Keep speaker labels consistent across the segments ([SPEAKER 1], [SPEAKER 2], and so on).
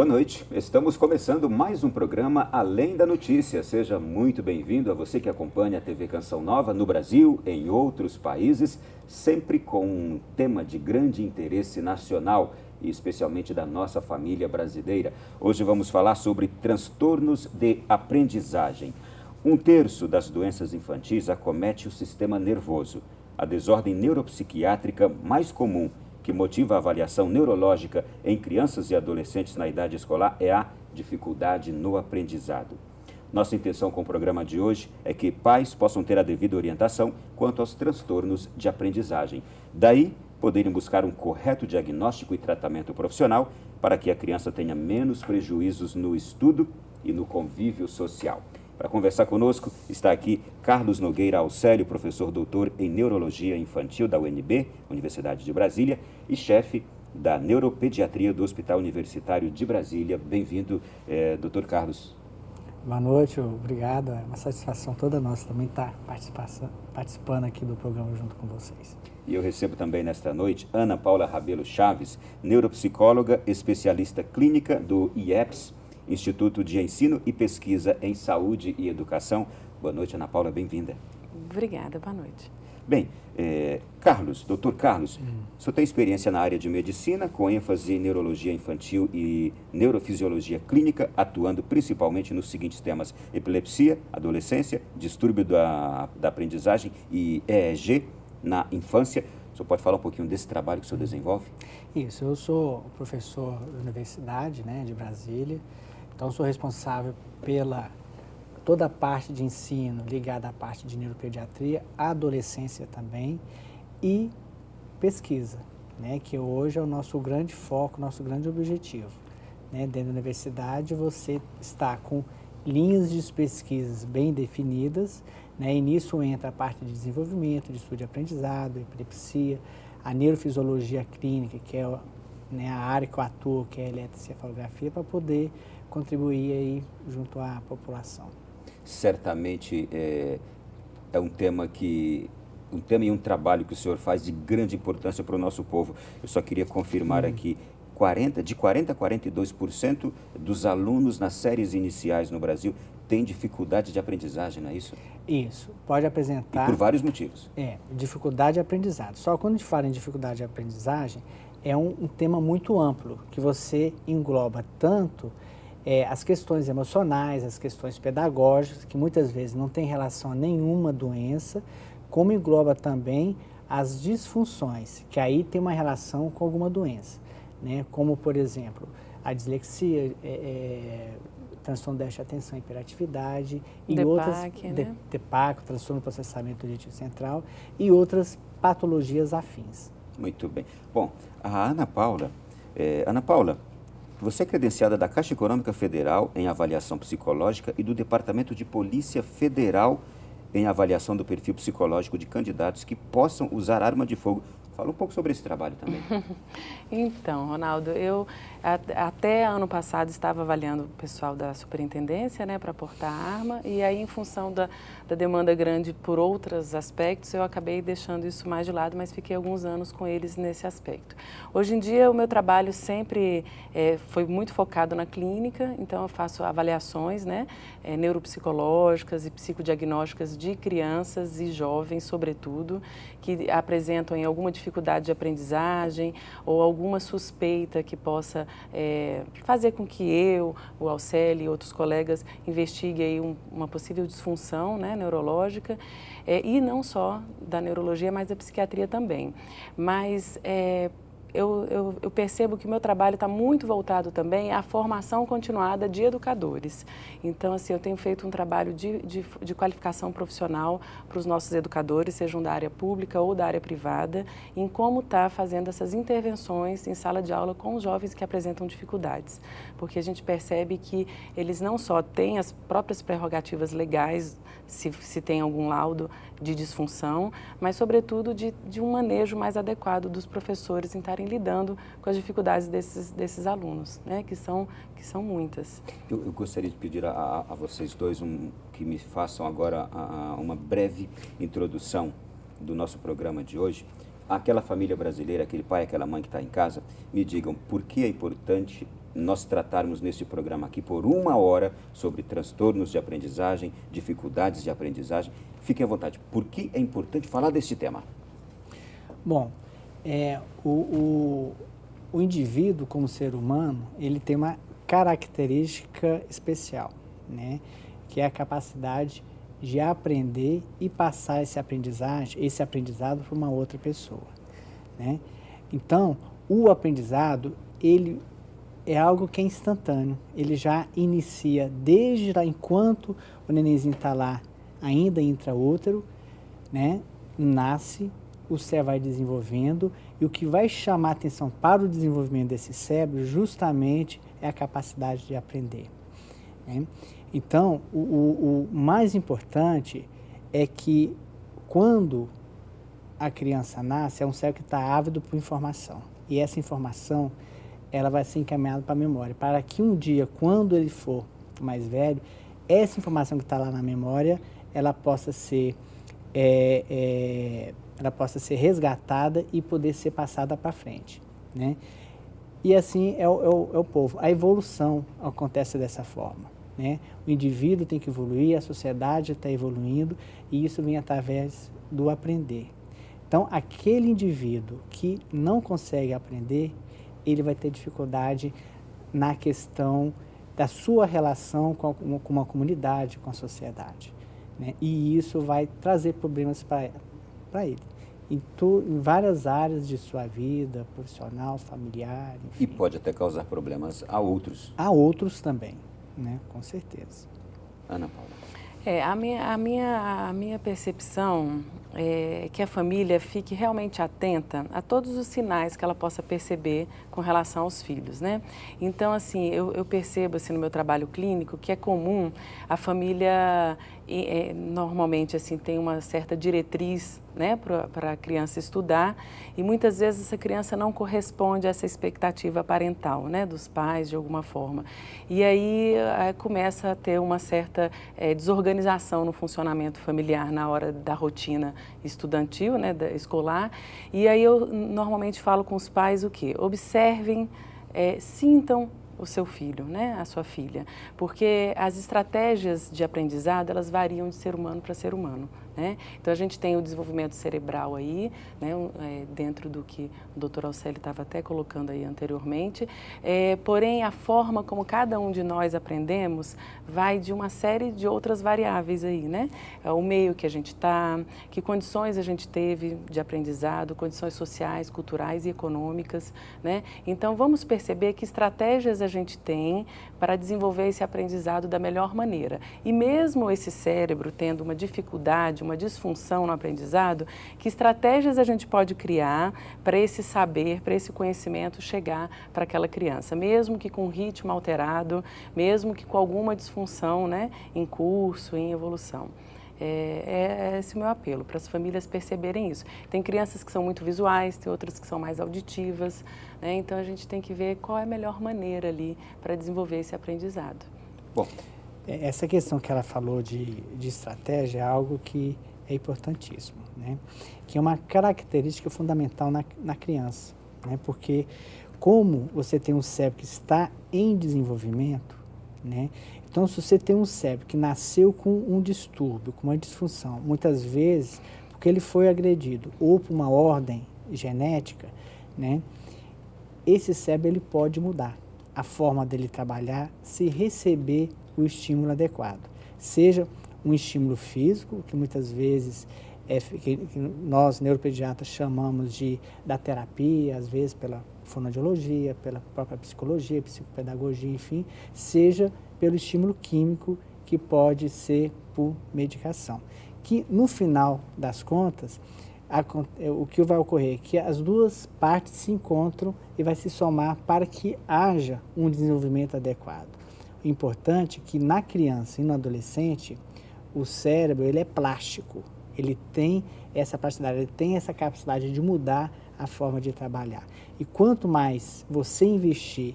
[SPEAKER 1] Boa noite, estamos começando mais um programa Além da Notícia. Seja muito bem-vindo a você que acompanha a TV Canção Nova no Brasil, em outros países, sempre com um tema de grande interesse nacional e especialmente da nossa família brasileira. Hoje vamos falar sobre transtornos de aprendizagem. 1/3 das doenças infantis acomete o sistema nervoso. A desordem neuropsiquiátrica mais comum que motiva a avaliação neurológica em crianças e adolescentes na idade escolar é a dificuldade no aprendizado. Nossa intenção com o programa de hoje é que pais possam ter a devida orientação quanto aos transtornos de aprendizagem. Daí, poderem buscar um correto diagnóstico e tratamento profissional para que a criança tenha menos prejuízos no estudo e no convívio social. Para conversar conosco, está aqui Carlos Nogueira Alcélio, professor doutor em Neurologia Infantil da UNB, Universidade de Brasília, e chefe da Neuropediatria do Hospital Universitário de Brasília. Bem-vindo, doutor Carlos.
[SPEAKER 2] Boa noite, obrigado. É uma satisfação toda nossa também estar participando aqui do programa junto com vocês.
[SPEAKER 1] E eu recebo também nesta noite Ana Paula Rabelo Chaves, neuropsicóloga, especialista clínica do IEPS, Instituto de Ensino e Pesquisa em Saúde e Educação. Boa noite, Ana Paula, bem-vinda.
[SPEAKER 3] Obrigada, boa noite.
[SPEAKER 1] Bem, doutor Carlos, o senhor tem experiência na área de medicina, com ênfase em neurologia infantil e neurofisiologia clínica, atuando principalmente nos seguintes temas: epilepsia, adolescência, distúrbio da aprendizagem e EEG na infância. O senhor pode falar um pouquinho desse trabalho que o senhor desenvolve?
[SPEAKER 2] Isso, eu sou professor da Universidade de Brasília, então sou responsável pela toda a parte de ensino ligada à parte de neuropediatria, adolescência também e pesquisa, que hoje é o nosso grande foco, nosso grande objetivo. Dentro da universidade você está com linhas de pesquisas bem definidas, e nisso entra a parte de desenvolvimento, de estudo de aprendizado, epilepsia, a neurofisiologia clínica, que é a área que eu atuo, que é a eletroencefalografia, para poder contribuir aí junto à população.
[SPEAKER 1] Certamente é um tema e um trabalho que o senhor faz de grande importância para o nosso povo. Eu só queria confirmar aqui, de 40% a 42% dos alunos nas séries iniciais no Brasil têm dificuldade de aprendizagem, não é isso?
[SPEAKER 2] Isso, pode apresentar...
[SPEAKER 1] E por vários motivos.
[SPEAKER 2] Dificuldade de aprendizado. Só quando a gente fala em dificuldade de aprendizagem, é um tema muito amplo, que você engloba tanto as questões emocionais, as questões pedagógicas, que muitas vezes não tem relação a nenhuma doença, como engloba também as disfunções, que aí tem uma relação com alguma doença, como, por exemplo, a dislexia, transtorno de déficit de atenção e hiperatividade, e outras, DEPAC, transtorno do processamento auditivo central, e outras patologias afins.
[SPEAKER 1] Muito bem. Bom, a Ana Paula, você é credenciada da Caixa Econômica Federal em avaliação psicológica e do Departamento de Polícia Federal em avaliação do perfil psicológico de candidatos que possam usar arma de fogo. Fala um pouco sobre esse trabalho também.
[SPEAKER 3] Então, Ronaldo, eu até ano passado estava avaliando o pessoal da superintendência, para portar arma, e aí em função da demanda grande por outros aspectos, eu acabei deixando isso mais de lado, mas fiquei alguns anos com eles nesse aspecto. Hoje em dia, o meu trabalho sempre foi muito focado na clínica, então eu faço avaliações, neuropsicológicas e psicodiagnósticas de crianças e jovens, sobretudo, que apresentam em alguma dificuldade de aprendizagem ou alguma suspeita que possa fazer com que eu, o Alcélio e outros colegas investiguem aí uma possível disfunção neurológica, e não só da neurologia, mas da psiquiatria também. Mas eu percebo que o meu trabalho está muito voltado também à formação continuada de educadores. Então, assim, eu tenho feito um trabalho de qualificação profissional para os nossos educadores, sejam da área pública ou da área privada, em como está fazendo essas intervenções em sala de aula com os jovens que apresentam dificuldades. Porque a gente percebe que eles não só têm as próprias prerrogativas legais, se tem algum laudo de disfunção, mas, sobretudo, de um manejo mais adequado dos professores em estarem lidando com as dificuldades desses alunos, que são muitas.
[SPEAKER 1] Eu gostaria de pedir a vocês dois que me façam agora uma breve introdução do nosso programa de hoje. Aquela família brasileira, aquele pai, aquela mãe que está em casa, me digam por que é importante nós tratarmos neste programa aqui por 1 hora sobre transtornos de aprendizagem, dificuldades de aprendizagem. Fiquem à vontade. Por que é importante falar deste tema?
[SPEAKER 2] Bom, o indivíduo como ser humano, ele tem uma característica especial, né? Que é a capacidade de aprender e passar esse aprendizado para uma outra pessoa, né? Então, o aprendizado, ele é algo que é instantâneo, ele já inicia desde lá, enquanto o nenenzinho está lá, ainda intraútero, né? Nasce, o cérebro vai desenvolvendo e o que vai chamar a atenção para o desenvolvimento desse cérebro justamente é a capacidade de aprender, né? Então, o mais importante é que quando a criança nasce, é um cérebro que está ávido por informação. E essa informação, ela vai ser encaminhada para a memória, para que um dia, quando ele for mais velho, essa informação que está lá na memória, ela possa ser resgatada e poder ser passada para frente, né? E assim é o povo. A evolução acontece dessa forma, né? O indivíduo tem que evoluir, a sociedade está evoluindo e isso vem através do aprender. Então, aquele indivíduo que não consegue aprender, ele vai ter dificuldade na questão da sua relação com uma comunidade, com a sociedade, né? E isso vai trazer problemas para ele, em várias áreas de sua vida, profissional, familiar, enfim.
[SPEAKER 1] E pode até causar problemas a outros.
[SPEAKER 2] A outros também, né? Com certeza.
[SPEAKER 1] Ana Paula.
[SPEAKER 3] A minha percepção é que a família fique realmente atenta a todos os sinais que ela possa perceber com relação aos filhos, né? Então, assim, eu percebo assim, no meu trabalho clínico que é comum a família, normalmente, assim, tem uma certa diretriz, né, para a criança estudar e muitas vezes essa criança não corresponde a essa expectativa parental, né, dos pais de alguma forma. E aí começa a ter uma certa desorganização no funcionamento familiar na hora da rotina estudantil, né, escolar. E aí eu normalmente falo com os pais o quê? Observem, sintam o seu filho, né, a sua filha, porque as estratégias de aprendizado, elas variam de ser humano para ser humano, né? Então a gente tem o desenvolvimento cerebral aí, né, dentro do que o doutor Alcélio estava até colocando aí anteriormente, porém a forma como cada um de nós aprendemos vai de uma série de outras variáveis aí, né? O meio que a gente está, que condições a gente teve de aprendizado, condições sociais, culturais e econômicas, né? Então vamos perceber que estratégias a gente tem para desenvolver esse aprendizado da melhor maneira. E mesmo esse cérebro tendo uma dificuldade, uma disfunção no aprendizado, que estratégias a gente pode criar para esse saber, para esse conhecimento chegar para aquela criança, mesmo que com ritmo alterado, mesmo que com alguma disfunção, né, em curso, em evolução. É esse o meu apelo, para as famílias perceberem isso. Tem crianças que são muito visuais, tem outras que são mais auditivas, né? Então a gente tem que ver qual é a melhor maneira ali para desenvolver esse aprendizado.
[SPEAKER 1] Bom,
[SPEAKER 2] essa questão que ela falou de estratégia é algo que é importantíssimo, né? Que é uma característica fundamental na criança, né? Porque como você tem um cérebro que está em desenvolvimento, né? Então, se você tem um cérebro que nasceu com um distúrbio, com uma disfunção, muitas vezes porque ele foi agredido ou por uma ordem genética, né? Esse cérebro ele pode mudar a forma dele trabalhar se receber o estímulo adequado. Seja um estímulo físico, que muitas vezes que nós, neuropediatras, chamamos da terapia, às vezes pela fonoaudiologia, pela própria psicologia, psicopedagogia, enfim, seja pelo estímulo químico, que pode ser por medicação. Que, no final das contas, o que vai ocorrer é que as duas partes se encontram e vai se somar para que haja um desenvolvimento adequado. O importante é que na criança e no adolescente, o cérebro ele é plástico, ele tem essa plasticidade, ele tem essa capacidade de mudar a forma de trabalhar. E quanto mais você investir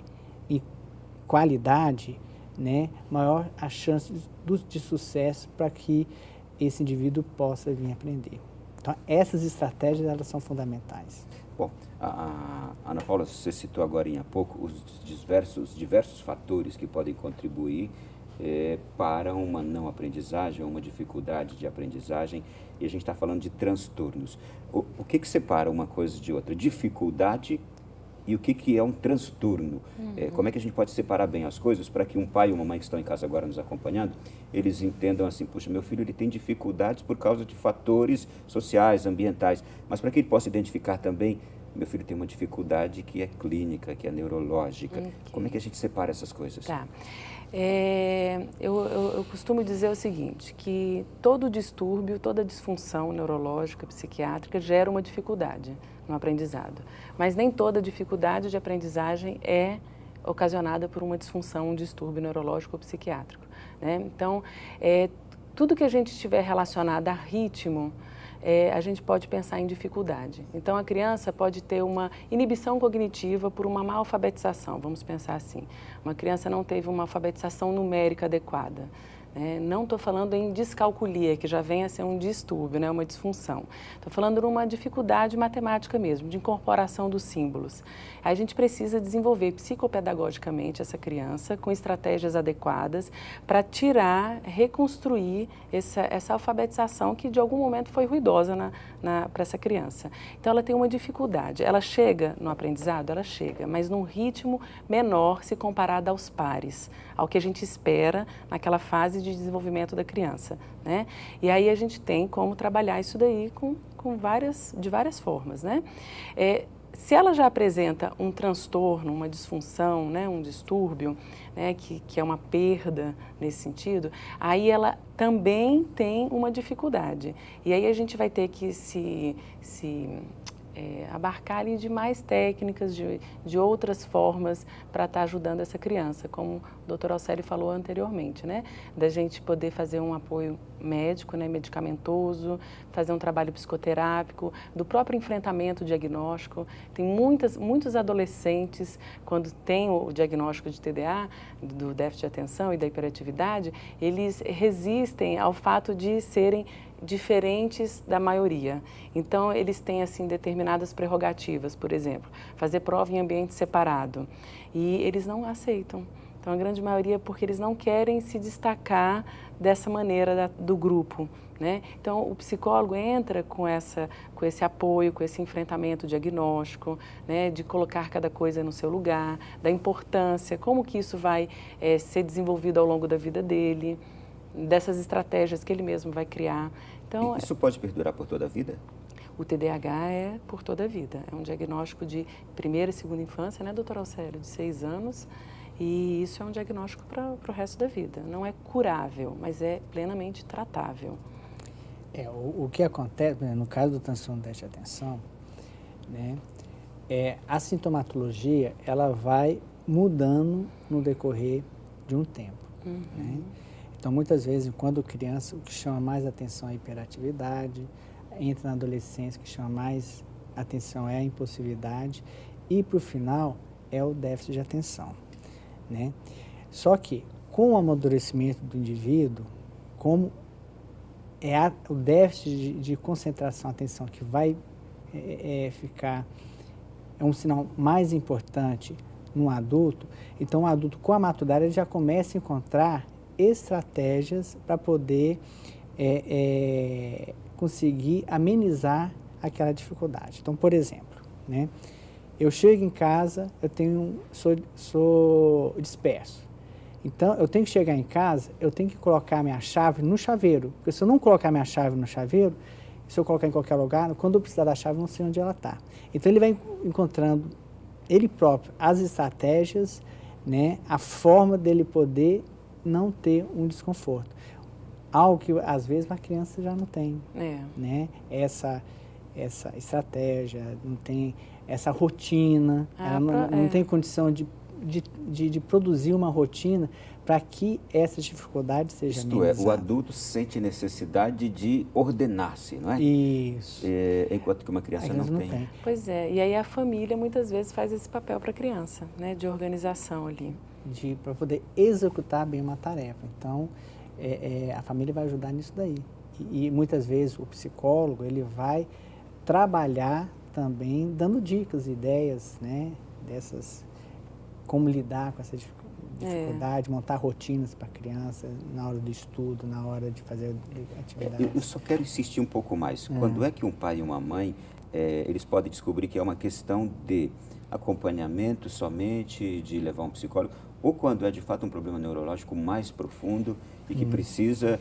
[SPEAKER 2] em qualidade, né, maior a chance de sucesso para que esse indivíduo possa vir aprender. Então, essas estratégias elas são fundamentais.
[SPEAKER 1] Bom, a Ana Paula, você citou agora há pouco os diversos fatores que podem contribuir para uma não aprendizagem, uma dificuldade de aprendizagem, e a gente está falando de transtornos. O que separa uma coisa de outra? Dificuldade e o que é um transtorno? Como é que a gente pode separar bem as coisas para que um pai e uma mãe que estão em casa agora nos acompanhando, eles entendam assim, puxa, meu filho ele tem dificuldades por causa de fatores sociais, ambientais, mas para que ele possa identificar também, meu filho tem uma dificuldade que é clínica, que é neurológica. Okay. Como é que a gente separa essas coisas?
[SPEAKER 3] Tá. Eu costumo dizer o seguinte, que todo distúrbio, toda disfunção neurológica, psiquiátrica gera uma dificuldade no aprendizado. Mas nem toda dificuldade de aprendizagem é ocasionada por uma disfunção, um distúrbio neurológico ou psiquiátrico, né? Então, tudo que a gente tiver relacionado a ritmo, a gente pode pensar em dificuldade. Então, a criança pode ter uma inibição cognitiva por uma má alfabetização, vamos pensar assim. Uma criança não teve uma alfabetização numérica adequada. Não estou falando em descalculia, que já vem a ser um distúrbio, né, uma disfunção. Estou falando de uma dificuldade matemática mesmo, de incorporação dos símbolos. A gente precisa desenvolver psicopedagogicamente essa criança com estratégias adequadas para tirar, reconstruir essa alfabetização que de algum momento foi ruidosa para essa criança. Então ela tem uma dificuldade. Ela chega no aprendizado? Ela chega, mas num ritmo menor se comparado aos pares, ao que a gente espera naquela fase de desenvolvimento da criança, né? E aí a gente tem como trabalhar isso daí de várias formas, né? Se ela já apresenta um transtorno, uma disfunção, né, um distúrbio, né, que é uma perda nesse sentido, aí ela também tem uma dificuldade. E aí a gente vai ter que abarcar ali de mais técnicas, de outras formas para estar ajudando essa criança, como o Dr. Alcélio falou anteriormente, né? Da gente poder fazer um apoio médico, né, medicamentoso, fazer um trabalho psicoterápico, do próprio enfrentamento diagnóstico. Tem muitos adolescentes, quando tem o diagnóstico de TDA, do déficit de atenção e da hiperatividade, eles resistem ao fato de serem diferentes da maioria. Então, eles têm, assim, determinadas prerrogativas, por exemplo, fazer prova em ambiente separado, e eles não aceitam. Então, a grande maioria é porque eles não querem se destacar dessa maneira do grupo, né? Então, o psicólogo entra com esse apoio, com esse enfrentamento diagnóstico, né? De colocar cada coisa no seu lugar, da importância, como que isso vai ser desenvolvido ao longo da vida dele, dessas estratégias que ele mesmo vai criar. Então,
[SPEAKER 1] isso pode perdurar por toda a vida?
[SPEAKER 3] O TDAH é por toda a vida. É um diagnóstico de primeira e segunda infância, né, doutor Alcélio? De 6 anos. E isso é um diagnóstico para o resto da vida. Não é curável, mas é plenamente tratável.
[SPEAKER 2] O que acontece, no caso do transtorno de déficit de atenção, né, a sintomatologia ela vai mudando no decorrer de um tempo.
[SPEAKER 3] Uhum.
[SPEAKER 2] Né? Então, muitas vezes, quando criança, o que chama mais atenção é a hiperatividade, entra na adolescência, o que chama mais atenção é a impulsividade, e, para o final, é o déficit de atenção. Né? Só que, com o amadurecimento do indivíduo, como o déficit de concentração, atenção, que vai ficar, é um sinal mais importante no adulto, então o adulto, com a maturidade, ele já começa a encontrar estratégias para poder conseguir amenizar aquela dificuldade. Então, por exemplo, né, eu chego em casa, sou disperso. Então, eu tenho que chegar em casa, eu tenho que colocar minha chave no chaveiro, porque se eu não colocar minha chave no chaveiro, se eu colocar em qualquer lugar, quando eu precisar da chave, eu não sei onde ela está. Então, ele vai encontrando, ele próprio, as estratégias, né, a forma dele poder não ter um desconforto. Algo que, às vezes, a criança já não tem, né? Essa estratégia, não tem essa rotina, ela não tem condição de produzir uma rotina para que essa dificuldade seja amenizada.
[SPEAKER 1] Isto é, o adulto sente necessidade de ordenar-se, não é?
[SPEAKER 2] Isso.
[SPEAKER 1] Enquanto que uma criança não tem.
[SPEAKER 3] Pois é, e aí a família muitas vezes faz esse papel para a criança, né, de organização ali.
[SPEAKER 2] Para poder executar bem uma tarefa. Então, a família vai ajudar nisso daí. E muitas vezes o psicólogo, ele vai trabalhar também dando dicas, ideias, né, como lidar com essa dificuldade, montar rotinas para a criança na hora do estudo, na hora de fazer atividades.
[SPEAKER 1] Eu só quero insistir um pouco mais. Quando é que um pai e uma mãe, eles podem descobrir que é uma questão de acompanhamento somente, de levar um psicólogo, ou quando é de fato um problema neurológico mais profundo e que precisa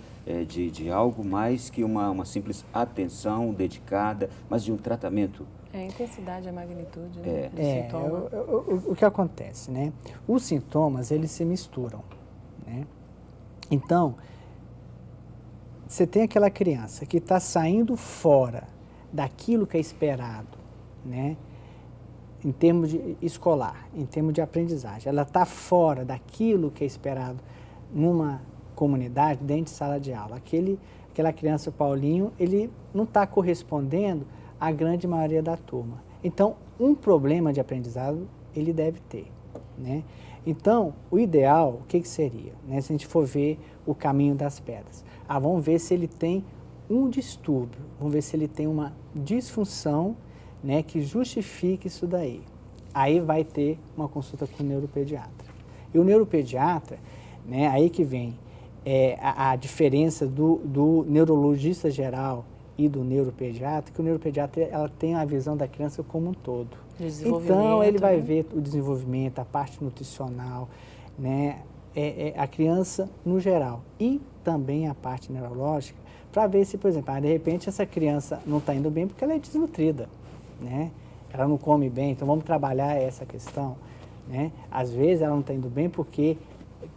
[SPEAKER 1] de algo mais que uma simples atenção dedicada, mas de um tratamento?
[SPEAKER 3] A intensidade, a magnitude, né, do sintoma.
[SPEAKER 2] O que acontece, né? Os sintomas, eles se misturam, né? Então, você tem aquela criança que está saindo fora daquilo que é esperado, né? Em termos de escolar, em termos de aprendizagem. Ela está fora daquilo que é esperado numa comunidade, dentro de sala de aula. Aquela criança, Paulinho, ele não está correspondendo à grande maioria da turma. Então, um problema de aprendizado ele deve ter, né? Então, o ideal, o que seria? Né? Se a gente for ver o caminho das pedras. Vamos ver se ele tem um distúrbio, vamos ver se ele tem uma disfunção, né, que justifique isso daí. Aí vai ter uma consulta com o neuropediatra. E o neuropediatra, né, aí que vem a diferença do neurologista geral e do neuropediatra, que o neuropediatra ela tem a visão da criança como um todo. Então, ele vai ver o desenvolvimento, a parte nutricional, né, a criança no geral. E também a parte neurológica, para ver se, por exemplo, de repente essa criança não está indo bem porque ela é desnutrida, né? Ela não come bem, então vamos trabalhar essa questão, né? Às vezes ela não está indo bem porque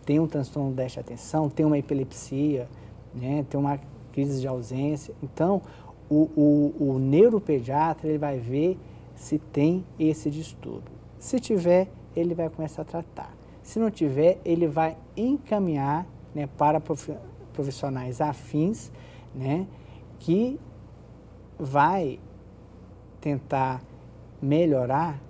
[SPEAKER 2] tem um transtorno de déficit de atenção, tem uma epilepsia, né? Tem uma crise de ausência. Então, o neuropediatra ele vai ver se tem esse distúrbio. Se tiver, ele vai começar a tratar. Se não tiver, ele vai encaminhar, né, para profissionais afins, né, que vai tentar melhorar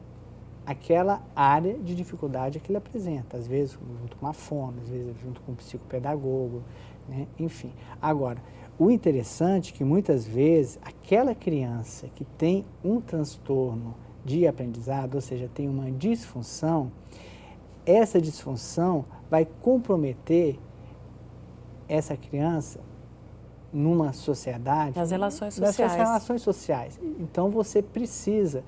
[SPEAKER 2] aquela área de dificuldade que ele apresenta, às vezes junto com a fono, às vezes junto com o psicopedagogo, né, enfim. Agora, o interessante é que muitas vezes aquela criança que tem um transtorno de aprendizado, ou seja, tem uma disfunção, essa disfunção vai comprometer essa criança numa sociedade...
[SPEAKER 3] Nas relações sociais.
[SPEAKER 2] Das relações sociais. Então, você precisa,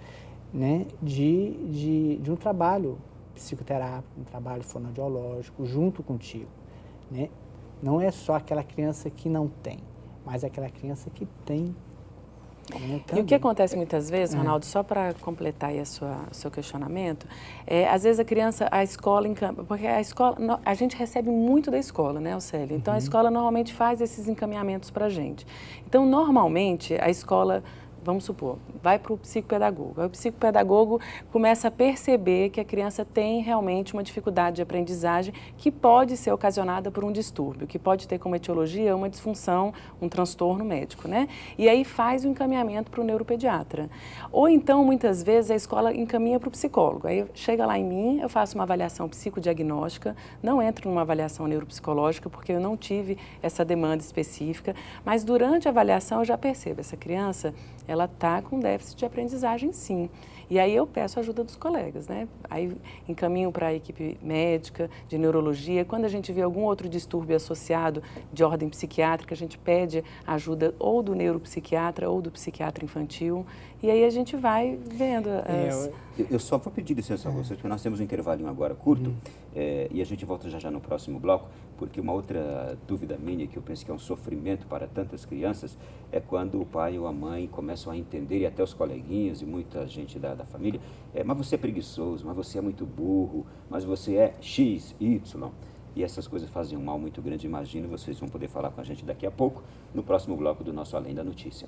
[SPEAKER 2] né, de um trabalho psicoterápico, um trabalho fonoaudiológico junto contigo, né? Não é só aquela criança que não tem, mas aquela criança que tem.
[SPEAKER 3] E o que acontece muitas vezes, Ronaldo, só para completar aí o seu questionamento, às vezes a criança, a escola, porque a escola, a gente recebe muito da escola, né, Océlio? Então, a escola normalmente faz esses encaminhamentos para a gente. Então, normalmente, a escola, vamos supor, vai para o psicopedagogo. Aí o psicopedagogo começa a perceber que a criança tem realmente uma dificuldade de aprendizagem que pode ser ocasionada por um distúrbio, que pode ter como etiologia uma disfunção, um transtorno médico, né? E aí faz o encaminhamento para o neuropediatra. Ou então, muitas vezes, a escola encaminha para o psicólogo. Aí chega lá em mim, eu faço uma avaliação psicodiagnóstica, não entro numa avaliação neuropsicológica, porque eu não tive essa demanda específica, mas durante a avaliação eu já percebo, essa criança, ela está com déficit de aprendizagem, sim. E aí eu peço a ajuda dos colegas, né? Aí encaminho para a equipe médica, de neurologia. Quando a gente vê algum outro distúrbio associado de ordem psiquiátrica, a gente pede ajuda ou do neuropsiquiatra ou do psiquiatra infantil. E aí a gente vai vendo
[SPEAKER 1] Eu só vou pedir licença a vocês, porque nós temos um intervalinho agora curto, e a gente volta já no próximo bloco, porque uma outra dúvida minha, que eu penso que é um sofrimento para tantas crianças, é quando o pai ou a mãe começam a entender, e até os coleguinhas e muita gente da família, mas você é preguiçoso, mas você é muito burro, mas você é X, Y. E essas coisas fazem um mal muito grande, imagino, vocês vão poder falar com a gente daqui a pouco, no próximo bloco do nosso Além da Notícia.